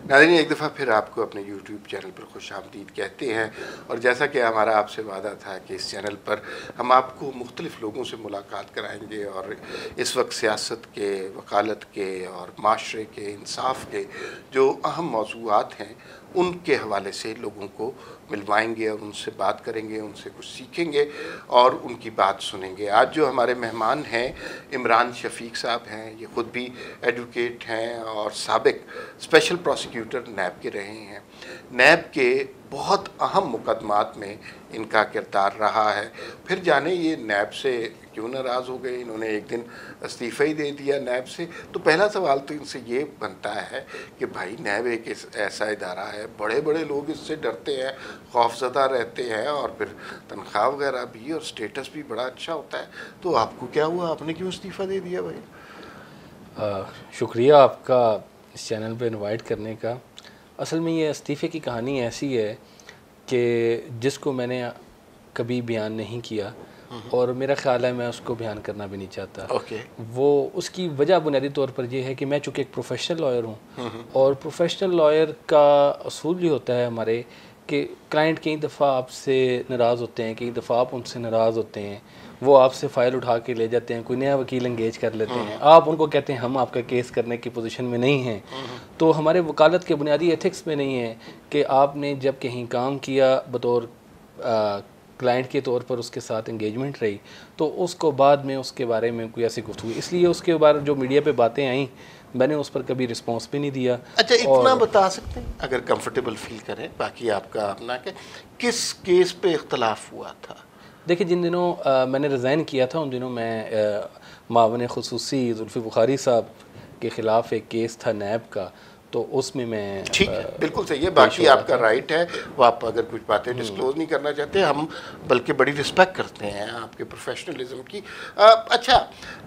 नाज़रीन, एक दफ़ा फिर आपको अपने यूट्यूब चैनल पर खुशामदीद कहते हैं। और जैसा कि हमारा आपसे वादा था कि इस चैनल पर हम आपको मुख्तलिफ़ लोगों से मुलाकात कराएंगे और इस वक्त सियासत के, वकालत के और माशरे के, इंसाफ के जो अहम मौज़ूआत हैं उनके हवाले से लोगों को मिलवाएंगे और उनसे बात करेंगे, उनसे कुछ सीखेंगे और उनकी बात सुनेंगे। आज जो हमारे मेहमान हैं इमरान शफ़ीक साहब हैं, ये ख़ुद भी एडवोकेट हैं और साबिक़ स्पेशल प्रोसिक्यूटर नैब के रहे हैं। नैब के बहुत अहम मुकदमात में इनका किरदार रहा है। फिर जाने ये नैब से क्यों नाराज़ हो गए, इन्होंने एक दिन इस्तीफ़ा ही दे दिया नैब से। तो पहला सवाल तो इनसे ये बनता है कि भाई नैब एक ऐसा इदारा है, बड़े बड़े लोग इससे डरते हैं, खौफज़दा रहते हैं और फिर तनख्वाह वगैरह भी और स्टेटस भी बड़ा अच्छा होता है। तो आपको क्या हुआ, आपने क्यों इस्तीफ़ा दे दिया भाई? शुक्रिया आपका इस चैनल पे इनवाइट करने का। असल में ये इस्तीफ़े की कहानी ऐसी है कि जिसको मैंने कभी बयान नहीं किया और मेरा ख़्याल है मैं उसको बयान करना भी नहीं चाहता। वो उसकी वजह बुनियादी तौर पर यह है कि मैं चूँकि एक प्रोफेशनल लॉयर हूँ और प्रोफेशनल लॉयर का असूल ये होता है हमारे कि क्लाइंट कई दफ़ा आपसे नाराज़ होते हैं, कई दफ़ा आप उनसे नाराज़ होते हैं, वो आपसे फ़ाइल उठा के ले जाते हैं, कोई नया वकील इंगेज कर लेते हैं, आप उनको कहते हैं हम आपका केस करने की पोजीशन में नहीं हैं। तो हमारे वकालत के बुनियादी एथिक्स में नहीं है कि आपने जब कहीं काम किया बतौर क्लाइंट के तौर पर उसके साथ इंगेजमेंट रही तो उसको बाद में उसके बारे में कोई ऐसी गुफ्तगू, इसलिए उसके बारे जो मीडिया पे बातें आई मैंने उस पर कभी रिस्पॉन्स भी नहीं दिया। अच्छा, इतना बता सकते हैं अगर कंफर्टेबल फील करें, बाकी आपका अपना के किस केस पे इख्तलाफ हुआ था? देखिए, जिन दिनों मैंने रिज़ाइन किया था उन दिनों मैं मावन ख़ुसूसी जुल्फ़ी बुखारी साहब के ख़िलाफ़ एक केस था नैब का, तो उसमें मैं ठीक है, बिल्कुल सही है, बाकी आपका राइट है, वो आप अगर कुछ बातें डिस्क्लोज़ नहीं करना चाहते, हम बल्कि बड़ी रिस्पेक्ट करते हैं आपके प्रोफेशनलिज्म की। अच्छा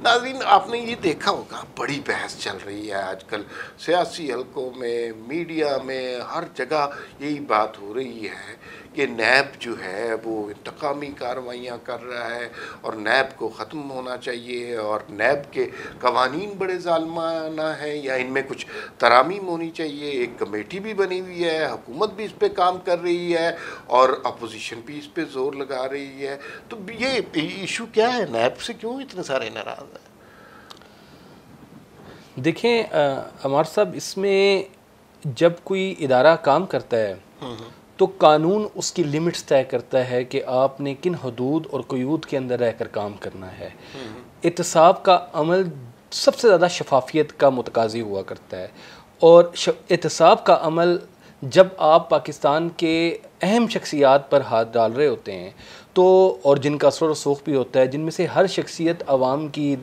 नाज़रीन, आपने ये देखा होगा बड़ी बहस चल रही है आजकल सियासी हलकों में, मीडिया में, हर जगह यही बात हो रही है कि नैब जो है वो इंतकामी कार्रवाइयाँ कर रहा है और नैब को ख़त्म होना चाहिए और नैब के कवानीन बड़े ज़ालिमाना हैं या इनमें कुछ तरामीम होनी चाहिए। एक कमेटी भी बनी हुई है, हुकूमत भी इस पे काम कर रही है और अपोजिशन भी इस पे ज़ोर लगा रही है। तो ये इशू क्या है, नैब से क्यों इतने सारे नाराज़ हैं? देखें अमर साहब, इसमें जब कोई इदारा काम करता है तो कानून उसकी लिमिट्स तय करता है कि आपने किन हदूद और क़यूद के अंदर रहकर काम करना है। एहतसाब का अमल सबसे ज़्यादा शफाफियत का मुतकाज़ी हुआ करता है और एहतसाब का अमल जब आप पाकिस्तान के अहम शख्सियात पर हाथ डाल रहे होते हैं तो, और जिनका असर रसूख भी होता है, जिनमें से हर शख्सियत आवाम की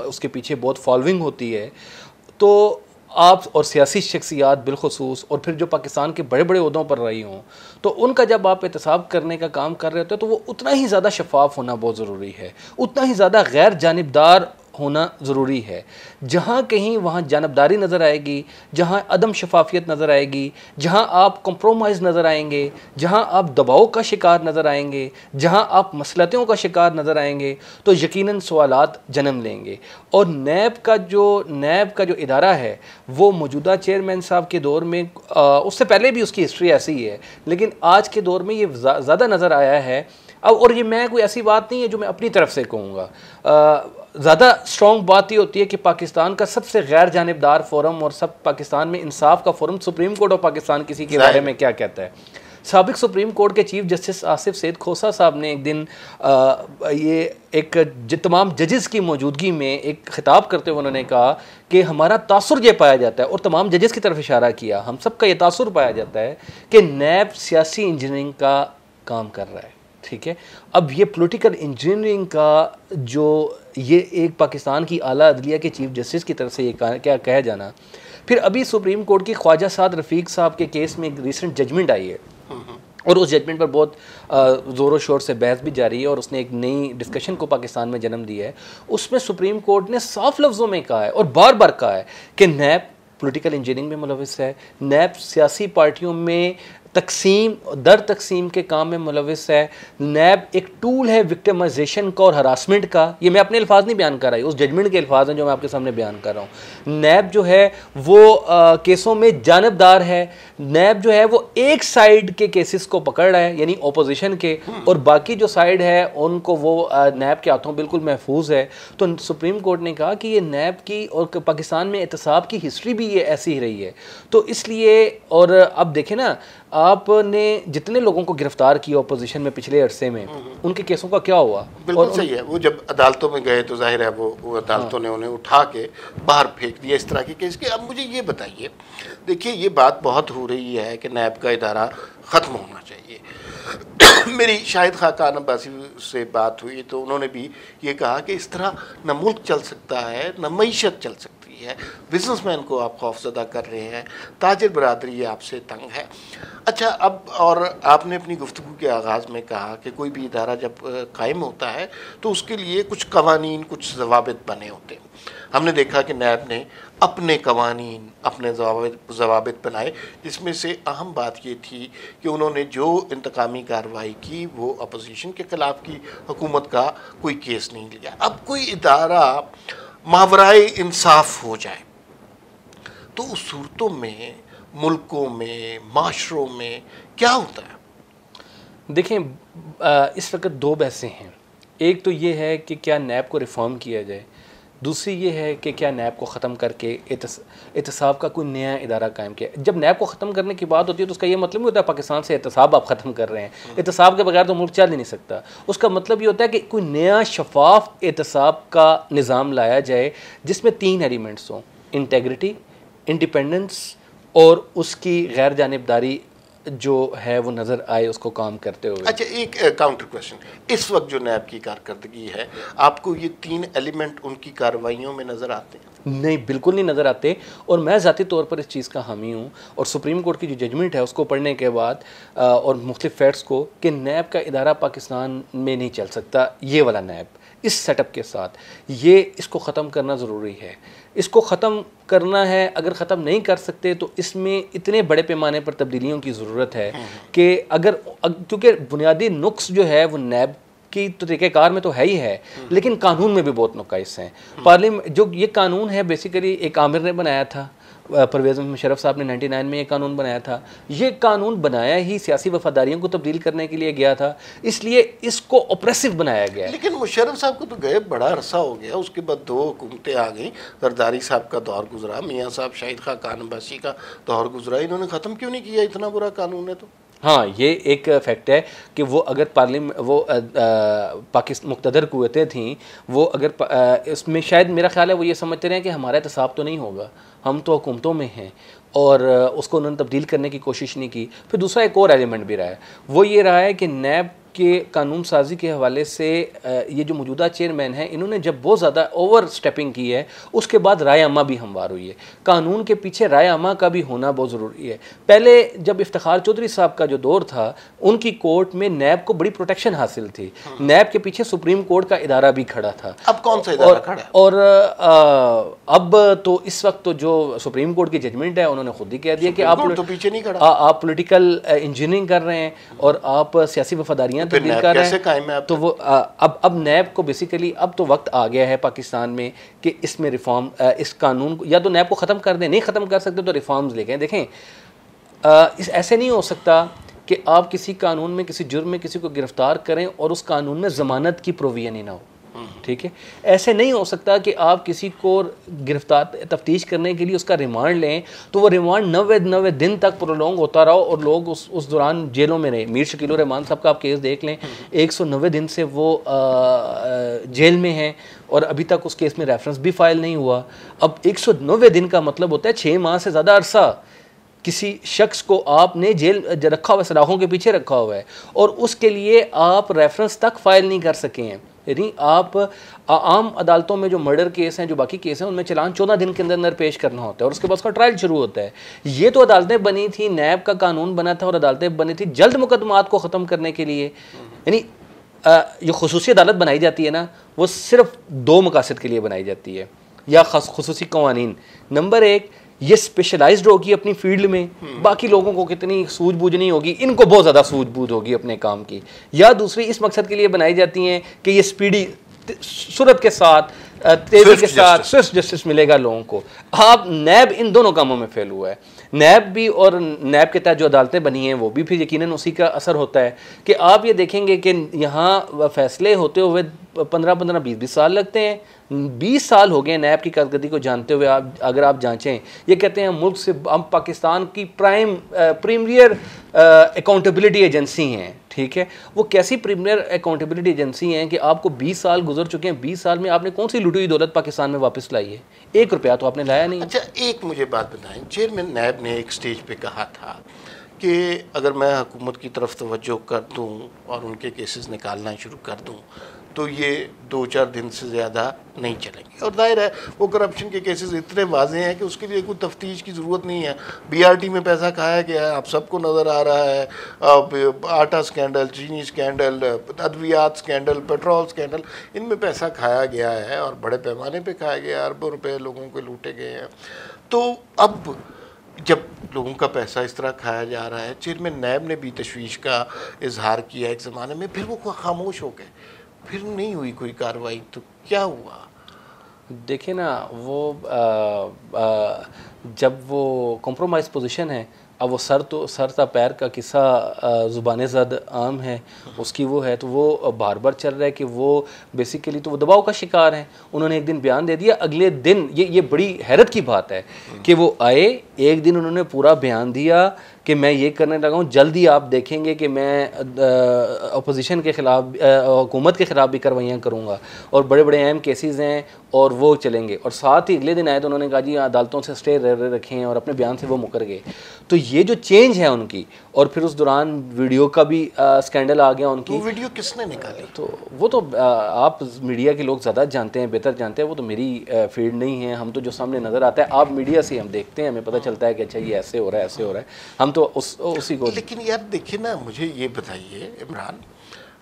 उसके पीछे बहुत फॉलोइंग होती है, तो आप और सियासी शख्सियात बिलखसूस और फिर जो पाकिस्तान के बड़े बड़े ओहदों पर रही हों, तो उनका जब आप एहतसाब करने का काम कर रहे होते हैं तो वो उतना ही ज़्यादा शफाफ होना बहुत ज़रूरी है, उतना ही ज़्यादा गैर जानिबदार होना ज़रूरी है। जहाँ कहीं वहाँ जानबदारी नज़र आएगी, जहाँ अदम शफाफियत नज़र आएगी, जहाँ आप कंप्रोमाइज़ नज़र आएंगे, जहाँ आप दबाव का शिकार नज़र आएंगे, जहाँ आप मसलतियों का शिकार नज़र आएंगे, तो यकीनन सवालात जन्म लेंगे। और नैब का जो इदारा है वो मौजूदा चेयरमैन साहब के दौर में, उससे पहले भी उसकी हिस्ट्री ऐसी ही है, लेकिन आज के दौर में ये ज़्यादा नज़र आया है। अब और ये मैं कोई ऐसी बात नहीं है जो मैं अपनी तरफ से कहूँगा, ज़्यादा स्ट्रॉन्ग बात ये होती है कि पाकिस्तान का सबसे गैर जानिबदार फोरम और सब पाकिस्तान में इंसाफ का forum supreme court of Pakistan किसी के बारे में क्या कहता है। साबिक सुप्रीम कोर्ट के चीफ जस्टिस आसिफ सैयद खोसा साहब ने एक दिन ये एक तमाम जजेस की मौजूदगी में एक खिताब करते हुए उन्होंने कहा कि हमारा तासुर ये पाया जाता है, और तमाम जजेस की तरफ इशारा किया, हम सब का ये तासुर पाया जाता है कि नैब सियासी इंजीनियरिंग का काम कर रहा है। ठीक है, अब ये पॉलिटिकल इंजीनियरिंग का जो ये एक पाकिस्तान की आला अदलिया के चीफ जस्टिस की तरफ से ये क्या कहा जाना, फिर अभी सुप्रीम कोर्ट की ख्वाजा साद रफ़ीक साहब के केस में एक रिसेंट जजमेंट आई है और उस जजमेंट पर बहुत ज़ोरों शोर से बहस भी जारी है और उसने एक नई डिस्कशन को पाकिस्तान में जन्म दिया है। उसमें सुप्रीम कोर्ट ने साफ लफ्ज़ों में कहा है और बार बार कहा है कि नैब पॉलिटिकल इंजीनियरिंग में मुलविस है, नैब सियासी पार्टियों में तकसीम दर तकसीम के काम में मुलविस है। नैब एक टूल है विक्टिमाइजेशन का और हरासमेंट का। ये मैं अपने अल्फाज नहीं बयान कर रहा, उस जजमेंट के अल्फाज हैं जो मैं आपके सामने बयान कर रहा हूँ। नैब जो है वो केसों में जानबदार है। नैब जो है वो एक साइड के केसेस को पकड़ रहा है, यानी अपोजिशन के, और बाकी जो साइड है उनको वो नैब के हाथों बिल्कुल महफूज है। तो सुप्रीम कोर्ट ने कहा कि ये नैब की और पाकिस्तान में एहतसाब की हिस्ट्री भी ये ऐसी ही रही है। तो इसलिए, और अब देखें ना, आपने जितने लोगों को गिरफ्तार किया अपोजिशन में पिछले अरसे में, उनके केसों का क्या हुआ? बिल्कुल सही है। वो जब अदालतों में गए तो जाहिर है वो अदालतों ने उन्हें उठा के बाहर फेंक दिया इस तरह के केस के। अब मुझे ये बताइए, देखिए ये बात बहुत हो रही है कि नैब का इदारा ख़त्म होना चाहिए। मेरी शाहिद खाकान अब्बासी से बात हुई तो उन्होंने भी ये कहा कि इस तरह न मुल्क चल सकता है, न मईशत चल सकती है। बिजनेसमैन को आप खौफजदा कर रहे हैं, ताजिर बरादरी आपसे तंग है। अच्छा, अब और आपने अपनी गुफ्तगू के आगाज़ में कहा कि कोई भी इदारा जब कायम होता है तो उसके लिए कुछ कवानीन, कुछ ज़वाबित बने होते हैं। हमने देखा कि नैब ने अपने कवानीन, अपने ज़वाबित बनाए, जिसमें से अहम बात ये थी कि उन्होंने जो इंतकामी कार्रवाई की वो अपोजिशन के ख़िलाफ़ की, हुकूमत का कोई केस नहीं लिया। अब कोई इदारा मावराए इंसाफ हो जाए तो उस सूरतों में, मुल्कों में, माशरों में क्या होता है? देखें, इस वक्त दो बहसें हैं। एक तो ये है कि क्या नैब को रिफॉर्म किया जाए, दूसरी ये है कि क्या नैब को ख़त्म करके एहतसाब का कोई नया इदारा कायम किया। जब नैब को ख़त्म करने की बात होती है तो उसका ये मतलब नहीं होता है पाकिस्तान से एहतसाब आप ख़त्म कर रहे हैं। एहतसाब के बगैर तो मुल्क चल ही नहीं सकता। उसका मतलब ये होता है कि कोई नया शफाफ एहतसाब का निज़ाम लाया जाए जिसमें 3 एलिमेंट्स हों: इंटेग्रिटी, इंडिपेंडेंस और उसकी गैर जानिबदारी जो है वो नज़र आए उसको काम करते हुए। अच्छा, एक काउंटर क्वेश्चन, इस वक्त जो नैब की कारकर्दगी है, आपको ये 3 एलिमेंट उनकी कार्रवाइयों में नज़र आते हैं? नहीं, बिल्कुल नहीं नज़र आते। और मैं ज़ाती तौर पर इस चीज़ का हामी हूँ, और सुप्रीम कोर्ट की जो जजमेंट है उसको पढ़ने के बाद और मुख्तलिफ फैक्ट्स को, कि नैब का इदारा पाकिस्तान में नहीं चल सकता। ये वाला नैब इस सेटअप के साथ, ये इसको ख़त्म करना ज़रूरी है। इसको ख़त्म करना है, अगर ख़त्म नहीं कर सकते तो इसमें इतने बड़े पैमाने पर तब्दीलियों की ज़रूरत है कि क्योंकि बुनियादी नुक्स जो है वो नैब की तरीक़ेकार में तो है ही है, लेकिन कानून में भी बहुत नुकाइस हैं। पार्लियामेंट जो ये कानून है बेसिकली एक आमिर ने बनाया था, परवेज़ मुशर्रफ साहब ने 99 में ये कानून बनाया था। ये कानून बनाया ही सियासी वफादारियों को तब्दील करने के लिए गया था, इसलिए इसको ऑप्रेसिव बनाया गया। लेकिन मुशर्रफ साहब को तो गए बड़ा अरसा हो गया, उसके बाद 2 हुकूमतें आ गई। जरदारी साहब का दौर गुजरा, मियाँ साहब शाहिद खाकान अब्बासी का दौर गुजरा, इन्होंने ख़त्म क्यों नहीं किया? इतना बुरा कानून है तो। हाँ, ये एक फैक्ट है कि वो अगर पार्लियामेंट पाकिस्तान मुक़्तदर कुव्वतें थीं, वो अगर इसमें शायद मेरा ख्याल है वो ये समझते रहे कि हमारा एहतसाब तो नहीं होगा, हम तो हुकूमतों में हैं, और उसको उन्होंने तब्दील करने की कोशिश नहीं की। फिर दूसरा एक और एलिमेंट भी रहा है, वो ये रहा है कि नैब के कानून साजी के हवाले से ये जो मौजूदा चेयरमैन हैं, इन्होंने जब बहुत ज़्यादा ओवर स्टेपिंग की है, उसके बाद राय अम्मा भी हमवार हुई है। कानून के पीछे राय अम्मा का भी होना बहुत ज़रूरी है। पहले जब इफ्तिखार चौधरी साहब का जो दौर था, उनकी कोर्ट में नैब को बड़ी प्रोटेक्शन हासिल थी। नैब के पीछे सुप्रीम कोर्ट का इदारा भी खड़ा था। अब कौन सा इदारा खड़ा है? और अब तो इस वक्त तो जो सुप्रीम कोर्ट की जजमेंट है, उन्होंने खुद ही कह दिया कि आप तो पीछे नहीं खड़ा, आप पॉलिटिकल इंजीनियरिंग कर रहे हैं और आप सियासी वफादारियाँ तब्दील कर रहे हैं। तो वो अब नैब को बेसिकली अब तो वक्त आ गया है पाकिस्तान में कि इसमें रिफॉर्म, इस कानून को या तो नैब को ख़त्म कर दें, नहीं ख़त्म कर सकते तो रिफॉर्म्स लेके आएं। देखें, ऐसे नहीं हो सकता कि आप किसी कानून में, किसी जुर्म में किसी को गिरफ्तार करें और उस कानून में ज़मानत की प्रोविजन ही ना हो। ठीक है, ऐसे नहीं हो सकता कि आप किसी को गिरफ्तार तफ्तीश करने के लिए उसका रिमांड लें तो वो रिमांड 90 दिन तक प्रोलॉन्ग होता रहो और लोग उस दौरान जेलों में रहे। मीर शकील रहमान साहब का आप केस देख लें, 190 दिन से वो जेल में हैं और अभी तक उस केस में रेफरेंस भी फाइल नहीं हुआ। अब 190 दिन का मतलब होता है 6 माह से ज़्यादा अरसा किसी शख्स को आपने जेल रखा हुआ है, सलाखों के पीछे रखा हुआ है, और उसके लिए आप रेफरेंस तक फाइल नहीं कर सके हैं। यानी आप आम अदालतों में जो मर्डर केस हैं, जो बाकी केस हैं, उनमें चलान 14 दिन के अंदर पेश करना होता है और उसके बाद उसका ट्रायल शुरू होता है। ये तो अदालतें बनी थी, नैब का कानून बना था और अदालतें बनी थी जल्द मुकदमात को ख़त्म करने के लिए। यानी जो खुसूसी अदालत बनाई जाती है ना, वो सिर्फ 2 मकासद के लिए बनाई जाती है, या खुसूसी कवानीन। नंबर 1 ये स्पेशलाइज्ड होगी अपनी फील्ड में, बाकी लोगों को कितनी सूझबूझ नहीं होगी, इनको बहुत ज़्यादा सूझबूझ होगी अपने काम की। या दूसरी इस मकसद के लिए बनाई जाती हैं कि ये स्पीडी सूरत के साथ, तेजी के साथ स्विफ्ट जस्टिस मिलेगा लोगों को। आप नैब इन दोनों कामों में फेल हुआ है। नैब भी, और नैब के तहत जो अदालतें बनी हैं वो भी फिर यकीनन उसी का असर होता है कि आप ये देखेंगे कि यहाँ फैसले होते हुए 15-15, 20-20 साल लगते हैं। 20 साल हो गए नैब की कारकर्दगी को जानते हुए। आप अगर आप जांचें, ये कहते हैं मुल्क से हम पाकिस्तान की प्रीमियर अकाउंटेबिलिटी एजेंसी हैं, ठीक है। वो कैसी प्रीमियर अकाउंटेबिलिटी एजेंसी हैं कि आपको 20 साल गुजर चुके हैं, 20 साल में आपने कौन सी लुटी हुई दौलत पाकिस्तान में वापस लाई है? 1 रुपया तो आपने लाया नहीं। अच्छा, एक मुझे बात बताएं, चेयरमैन नैब ने एक स्टेज पे कहा था कि अगर मैं हुकूमत की तरफ तवज्जो कर दूं और उनके केसेस निकालना शुरू कर दूं तो ये 2-4 दिन से ज़्यादा नहीं चलेंगे। और जाहिर है वो करप्शन के केसेस इतने वाजे हैं कि उसके लिए कोई तफ्तीश की ज़रूरत नहीं है। BRT में पैसा खाया गया है, आप सबको नज़र आ रहा है। आटा स्कैंडल, चीनी स्कैंडल, अद्वियात स्कैंडल, पेट्रोल स्कैंडल, इनमें पैसा खाया गया है और बड़े पैमाने पे खाया गया है। अरबों रुपए लोगों को लूटे गए हैं। तो अब जब लोगों का पैसा इस तरह खाया जा रहा है, चेयरमैन नैब ने भी तशवीश का इजहार किया एक ज़माने में, फिर वो खामोश हो गए, फिर नहीं हुई कोई कार्रवाई। तो क्या हुआ? देखिए ना, वो जब वो कॉम्प्रोमाइज़ पोजीशन है, अब वो सर था पैर का किस्सा ज़ुबान ज़द आम है उसकी, वो है तो वो बार बार चल रहा है कि वो बेसिकली तो वो दबाव का शिकार हैं। उन्होंने एक दिन बयान दे दिया, अगले दिन ये बड़ी हैरत की बात है कि वो आए, एक दिन उन्होंने पूरा बयान दिया कि मैं ये करने लगा हूँ, जल्दी आप देखेंगे कि मैं अपोजिशन के ख़िलाफ़, हुकूमत के ख़िलाफ़ भी कार्रवाइयाँ करूँगा और बड़े बड़े अहम केसेस हैं और वो चलेंगे। और साथ ही अगले दिन आए तो उन्होंने कहा जी अदालतों से स्टे रखें, और अपने बयान से वो मुकर गए। तो ये जो चेंज है उनकी, और फिर उस दौरान वीडियो का भी स्कैंडल आ गया उनकी। वो वीडियो किसने निकाली? तो वो तो आप मीडिया के लोग ज़्यादा जानते हैं, बेहतर जानते हैं, वो तो मेरी फील्ड नहीं है। हम तो जो सामने नज़र आता है, आप मीडिया से हम देखते हैं, हमें पता चलता है कि अच्छा ये ऐसे हो रहा है, ऐसे हो रहा है, हम तो उसी को। लेकिन यार देखिए ना, मुझे ये बताइए इमरान,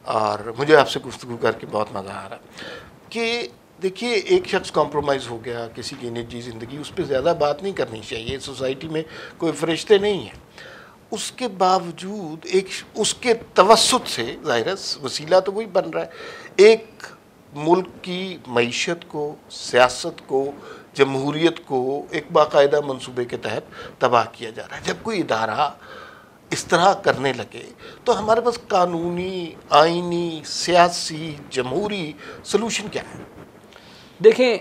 और मुझे आपसे गुफ्तगू करके बहुत मज़ा आ रहा कि देखिए एक शख्स कॉम्प्रोमाइज़ हो गया, किसी की निजी ज़िंदगी, उस पर ज़्यादा बात नहीं करनी चाहिए, सोसाइटी में कोई फरिश्ते नहीं हैं। उसके बावजूद एक उसके तवस्सुत से ज़ाहिर है वसीला तो वही बन रहा है, एक मुल्क की मईशत को, सियासत को, जमहूरियत को एक बाकायदा मंसूबे के तहत तबाह किया जा रहा है। जब कोई इदारा इस तरह करने लगे तो हमारे पास कानूनी, आइनी, सियासी, जमहूरी सलूशन क्या है? देखें,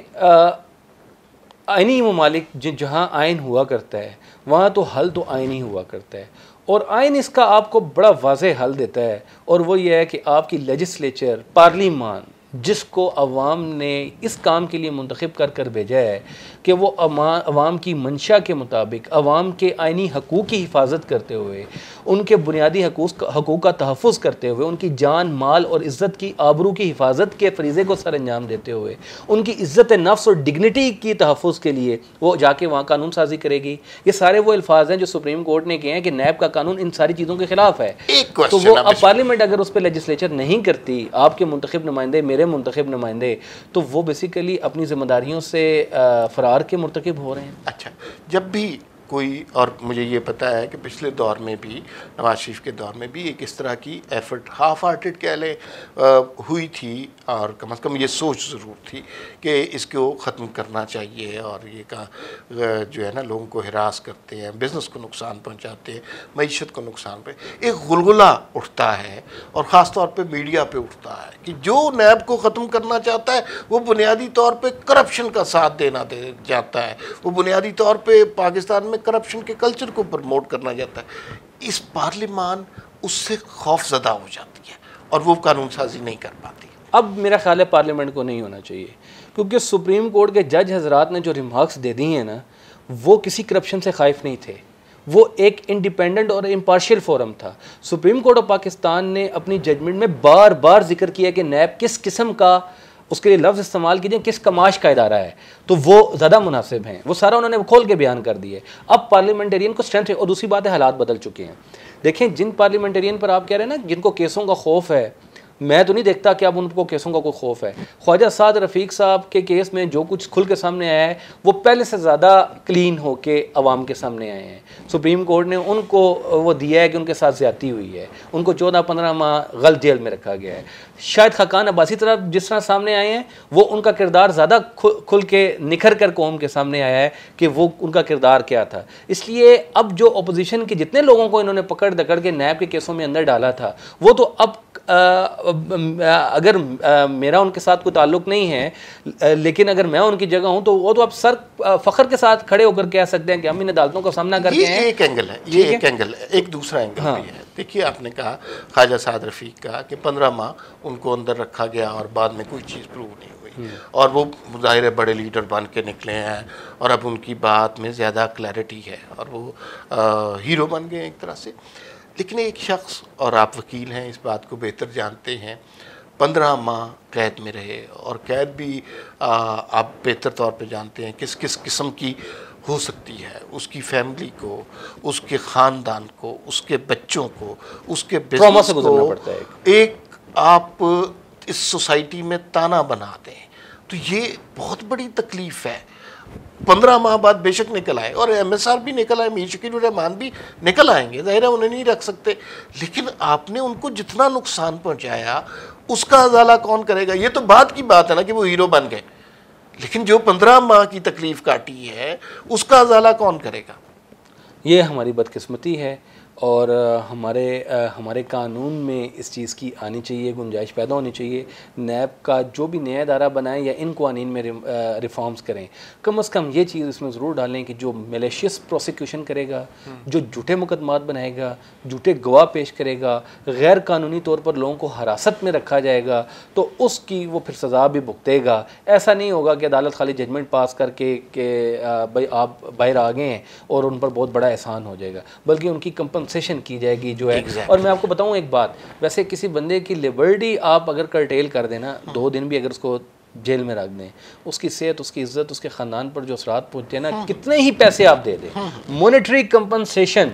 आइनी ममालिक जहाँ आइन हुआ करता है वहाँ तो हल तो आइन ही हुआ करता है, और आइन इसका आपको बड़ा वाज़ेह हल देता है, और वो ये है कि आपकी लेजिस्लेचर, पार्लिमान, जिसको अवाम ने इस काम के लिए मुंतखब कर कर भेजा है कि वो अवाम की मंशा के मुताबिक अवाम के आइनी हकूक़ की हिफाजत करते हुए, उनके बुनियादी हकूक़ का तहफ़्फ़ुज़ करते हुए, उनकी जान, माल और इज़्ज़त की, आबरू की हिफाजत के फ़रीज़े को सर अंजाम देते हुए, उनकी इज़्ज़त नफ्स और डिग्निटी की तहफ़्फ़ुज़ के लिए वो जाके वहाँ कानून साजी करेगी। ये सारे वो अल्फाज हैं जो सुप्रीम कोर्ट ने कहे हैं कि नैब का कानून इन सारी चीज़ों के ख़िलाफ़ है। तो वो अब पार्लियामेंट अगर उस पर लेजिस्लेचर नहीं करती, आपके मुंतखब नुमाइंदे, मेरे मुंतखब नुमाइंदे, तो वो बेसिकली अपनी जिम्मेदारियों से फ़रार के मुर्तकिब हो रहे हैं। अच्छा, जब भी कोई, और मुझे ये पता है कि पिछले दौर में भी, नवाज शरीफ के दौर में भी एक इस तरह की एफर्ट हाफ हार्टेड कह लें हुई थी, और कम से कम ये सोच ज़रूर थी कि इसको ख़त्म करना चाहिए, और ये का जो है ना लोगों को हिरास करते हैं, बिज़नेस को नुकसान पहुंचाते हैं, मईशत को नुकसान पे एक गुलगुला उठता है, और ख़ास तौर पे मीडिया पे उठता है कि जो नैब को ख़त्म करना चाहता है वो बुनियादी तौर पे करप्शन का साथ देना चाहता है, वो बुनियादी तौर पे पाकिस्तान में करप्शन के कल्चर को प्रमोट करना चाहता है। इस पार्लिमान उससे खौफजदा हो जाती है और वो कानून साजी नहीं कर पाती। अब मेरा ख्याल है पार्लियामेंट को नहीं होना चाहिए, क्योंकि सुप्रीम कोर्ट के जज हजरात ने जो रिमार्क्स दे दी हैं ना, वो किसी करप्शन से खाइफ नहीं थे, वो एक इंडिपेंडेंट और इम्पार्शियल फोरम था। सुप्रीम कोर्ट ऑफ पाकिस्तान ने अपनी जजमेंट में बार बार जिक्र किया कि नैब किस किस्म का, उसके लिए लफ्ज़ इस्तेमाल कीजिए, किस कमाश का इदारा है, तो वो ज़्यादा मुनासिब हैं, वो सारा उन्होंने खोल के बयान कर दिए। अब पार्लियामेंटेरियन को स्ट्रेंथ है, और दूसरी बात है हालात बदल चुके हैं। देखें, जिन पार्लियामेंटेरियन पर आप कह रहे हैं ना जिनको केसों का खौफ है, मैं तो नहीं देखता कि अब उनको केसों का कोई खौफ है। ख्वाजा साद रफ़ीक साहब के केस में जो कुछ खुल के सामने आया है वो पहले से ज़्यादा क्लीन होके अवाम के सामने आए हैं। सुप्रीम कोर्ट ने उनको वो दिया है कि उनके साथ ज़्यादती हुई है, उनको 14-15 माह गलत जेल में रखा गया है। शायद खाकान अब्बासी तरफ जिस तरह सामने आए हैं वो उनका किरदार ज़्यादा खुल के निखर कर कौम के सामने आया है कि वो उनका किरदार क्या था। इसलिए अब जो अपोजिशन के जितने लोगों को इन्होंने पकड़ दकड़ के नैब के केसों में अंदर डाला था वो तो अब अगर मेरा उनके साथ कोई ताल्लुक नहीं है, लेकिन अगर मैं उनकी जगह हूं तो वो तो अब सर फख्र के साथ खड़े होकर कह सकते हैं कि हम इन अदालतों का सामना करके हैं। एक एंगल है, ये एक एंगल है। एक दूसरा एंगल भी है। देखिए, आपने कहा ख्वाजा साद रफ़ीक का कि 15 माह उनको अंदर रखा गया और बाद में कोई चीज़ प्रूव नहीं हुई और वो ज़ाहिर है बड़े लीडर बन के निकले हैं और अब उनकी बात में ज़्यादा क्लैरिटी है और वो हीरो बन गए एक तरह से। लेकिन एक शख्स, और आप वकील हैं, इस बात को बेहतर जानते हैं, 15 माह कैद में रहे और कैद भी आप बेहतर तौर पे जानते हैं किस किस किस्म की हो सकती है, उसकी फैमिली को, उसके ख़ानदान को, उसके बच्चों को, उसके बिज़नेस से गुजरना पड़ता है। एक आप इस सोसाइटी में ताना बना दें तो ये बहुत बड़ी तकलीफ़ है। 15 माह बाद बेशक निकल आए और MSR भी निकल आए, मीर शकील रहमान भी निकल आएंगे, ज़ाहिर है उन्हें नहीं रख सकते, लेकिन आपने उनको जितना नुकसान पहुंचाया उसका अजाला कौन करेगा? ये तो बात की बात है ना कि वो हीरो बन गए, लेकिन जो 15 माह की तकलीफ़ काटी है उसका अजाला कौन करेगा? ये हमारी बदकिस्मती है और हमारे कानून में इस चीज़ की आनी चाहिए, गुंजाइश पैदा होनी चाहिए। नैब का जो भी नया इदारा बनाएं या इन कानून में रिफॉर्म्स करें, कम अज़ कम ये चीज़ इसमें ज़रूर डालें कि जो मेलेशियस प्रोसिक्यूशन करेगा, जो झूठे मुकदमात बनाएगा, झूठे गवाह पेश करेगा, गैर कानूनी तौर पर लोगों को हिरासत में रखा जाएगा तो उसकी वो फिर सज़ा भी भुगतेगा। ऐसा नहीं होगा कि अदालत खाली जजमेंट पास करके कि भाई आप बाहर आ गए हैं और उन पर बहुत बड़ा एहसान हो जाएगा, बल्कि उनकी कंपनसेशन की जाएगी जो है। और मैं आपको बताऊं एक बात, वैसे किसी बंदे की लिबर्टी आप अगर कर्टेल कर देना, 2 दिन भी अगर उसको जेल में रख दें, उसकी सेहत, उसकी इज्जत, उसके ख़ानदान पर जो असरात पहुँचते हैं ना, कितने ही पैसे आप दे दें, मॉनेटरी कंपनसेशन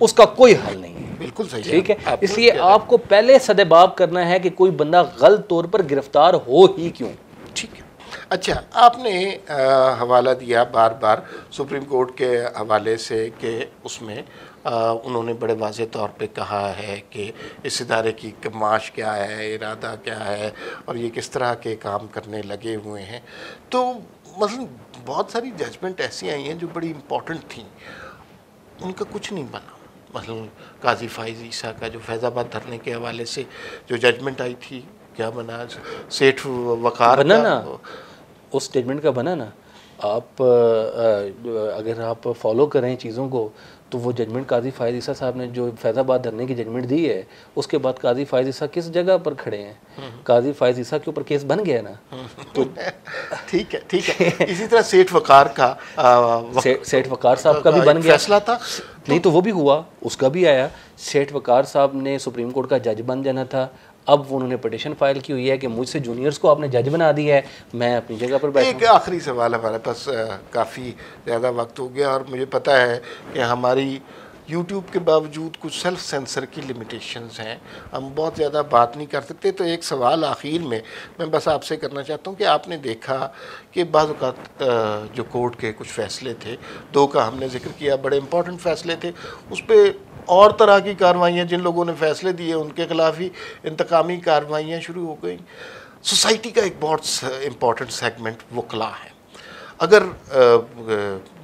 उसका कोई हल नहीं है। बिल्कुल सही, ठीक है। इसलिए आपको पहले सदेबाब करना है कि कोई बंदा गलत तौर पर गिरफ्तार हो ही क्यों। ठीक है। अच्छा, आपने हवाला दिया बार बार सुप्रीम कोर्ट के हवाले से कि उसमें उन्होंने बड़े वाज़ेह तौर पे कहा है कि इस इदारे की कमाश क्या है, इरादा क्या है और ये किस तरह के काम करने लगे हुए हैं। तो मतलब बहुत सारी जजमेंट ऐसी आई हैं जो बड़ी इम्पोर्टेंट थी, उनका कुछ नहीं बना। मतलब काजी फाइज ईसा का जो फैज़ाबाद धरने के हवाले से जो जजमेंट आई थी, क्या बना? सेठ वकार बना ना, उस स्टेटमेंट का बना ना। आप अगर आप फॉलो करें चीज़ों को तो वो जजमेंट काजी फाइज ईसा साहब ने जो फैज़ाबाद धरने की जजमेंट दी है, उसके बाद काजी फाइज ईसा किस जगह पर खड़े हैं? काजी फाइज ईसा के ऊपर केस बन गया ना। तो ठीक है, ठीक है। इसी तरह सेठ वकार का सेठ वकार साहब का भी बन गया फैसला था, नहीं तो वो भी हुआ, उसका भी आया। सेठ वकार साहब ने सुप्रीम कोर्ट का जज बन जाना था, अब उन्होंने पिटीशन फाइल की हुई है कि मुझसे जूनियर्स को आपने जज बना दिया है, मैं अपनी जगह पर बैठा। एक आखिरी सवाल, हमारे पास काफ़ी ज़्यादा वक्त हो गया और मुझे पता है कि हमारी YouTube के बावजूद कुछ सेल्फ सेंसर की लिमिटेशंस हैं, हम बहुत ज़्यादा बात नहीं कर सकते। तो एक सवाल आखिर में मैं बस आपसे करना चाहता हूँ कि आपने देखा कि बाज़ औक़ात जो कोर्ट के कुछ फ़ैसले थे, 2 का हमने जिक्र किया, बड़े इंपॉर्टेंट फ़ैसले थे, उस पर और तरह की कार्रवाइयाँ, जिन लोगों ने फ़ैसले दिए उनके ख़िलाफ़ ही इंतकामी कार्रवाइयाँ शुरू हो गई। सोसाइटी का एक बहुत इम्पॉर्टेंट सेगमेंट वकला है। अगर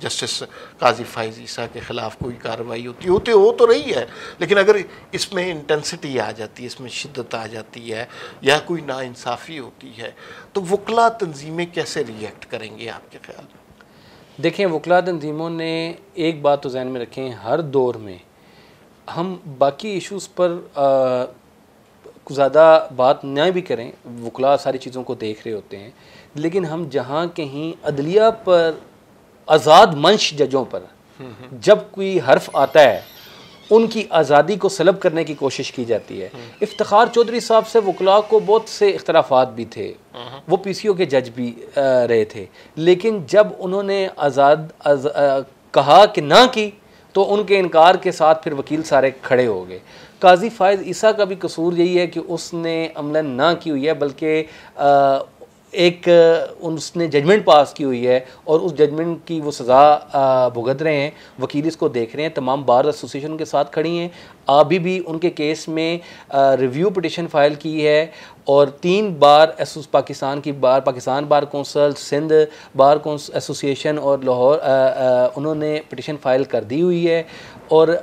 जस्टिस काजी फाइज ईसा के ख़िलाफ़ कोई कार्रवाई होती हो तो रही है, लेकिन अगर इसमें इंटेंसिटी आ जाती है, इसमें शिद्दत आ जाती है या कोई नाइंसाफ़ी होती है, तो वकला तंजीमें कैसे रिएक्ट करेंगे आपके ख्याल में? देखें, वकला तंजीमों ने एक बात तो ज़हन में रखें, हर दौर में हम बाकी इश्यूज़ पर ज़्यादा बात ना भी करें, वकला सारी चीज़ों को देख रहे होते हैं, लेकिन हम जहाँ कहीं अदलिया पर, आज़ाद मंश जजों पर जब कोई हर्फ आता है, उनकी आज़ादी को सलब करने की कोशिश की जाती है। इफ्तिखार चौधरी साहब से वकला को बहुत से इख्तलाफात भी थे, वो PCO के जज भी रहे थे, लेकिन जब उन्होंने कहा कि ना की, तो उनके इनकार के साथ फिर वकील सारे खड़े हो गए। काजी फ़ायज़ ईसा का भी कसूर यही है कि उसने अमलन ना की हुई है, बल्कि उसने जजमेंट पास की हुई है और उस जजमेंट की वो सज़ा भुगत रहे हैं। वकील इसको देख रहे हैं, तमाम बार एसोसिएशन के साथ खड़ी हैं। अभी भी उनके केस में रिव्यू पिटिशन फ़ाइल की है और 3 बार Pakistan bar council, Sindh bar association और लाहौर उन्होंने पिटिशन फ़ाइल कर दी हुई है और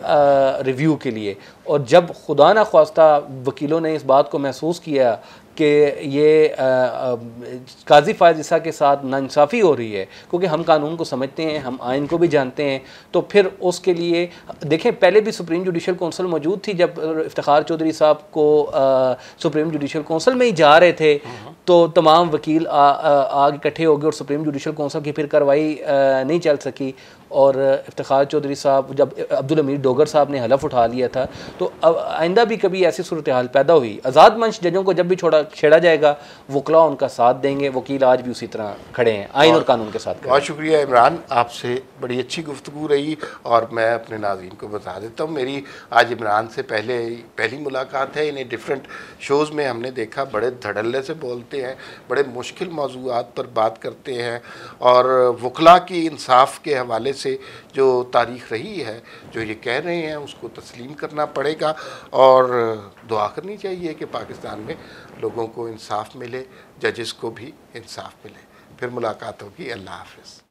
रिव्यू के लिए। और जब खुदा न ख्वास्ता वकीलों ने इस बात को महसूस किया कि ये काजी फ़ायज़ ईसा के साथ नाइंसाफ़ी हो रही है, क्योंकि हम कानून को समझते हैं, हम आइन को भी जानते हैं, तो फिर उसके लिए देखें, पहले भी सुप्रीम जुडिशल कौंसिल मौजूद थी। जब इफ्तिखार चौधरी साहब को सुप्रीम जुडिशल कौंसिल में ही जा रहे थे तो तमाम वकील आगे इकट्ठे हो गए और सुप्रीम जुडिशल कौंसिल की फिर कार्रवाई नहीं चल सकी। और इफ्तिखार चौधरी साहब, जब अब्दुल हमीद डोगर साहब ने हलफ उठा लिया था, तो अब आइंदा भी कभी ऐसी सूरत हाल पैदा हुई, आज़ाद मंच जजों को जब भी छेड़ा जाएगा, वकला उनका साथ देंगे। वकील आज भी उसी तरह खड़े हैं, आइन और कानून के साथ। बहुत शुक्रिया इमरान, आपसे बड़ी अच्छी गुफ्तगू रही। और मैं अपने नाज़रीन को बता देता हूँ, मेरी आज इमरान से पहली मुलाकात है। इन्हें डिफरेंट शोज़ में हमने देखा, बड़े धड़ल्ले से बोलते हैं, बड़े मुश्किल मौज़ूआत पर बात करते हैं और वकला की इंसाफ के हवाले से जो तारीख़ रही है, जो ये कह रहे हैं, उसको तस्लीम करना पड़ेगा और दुआ करनी चाहिए कि पाकिस्तान में लोगों को इंसाफ मिले, जजेस को भी इंसाफ मिले। फिर मुलाकात होगी। अल्लाह हाफ़िज़।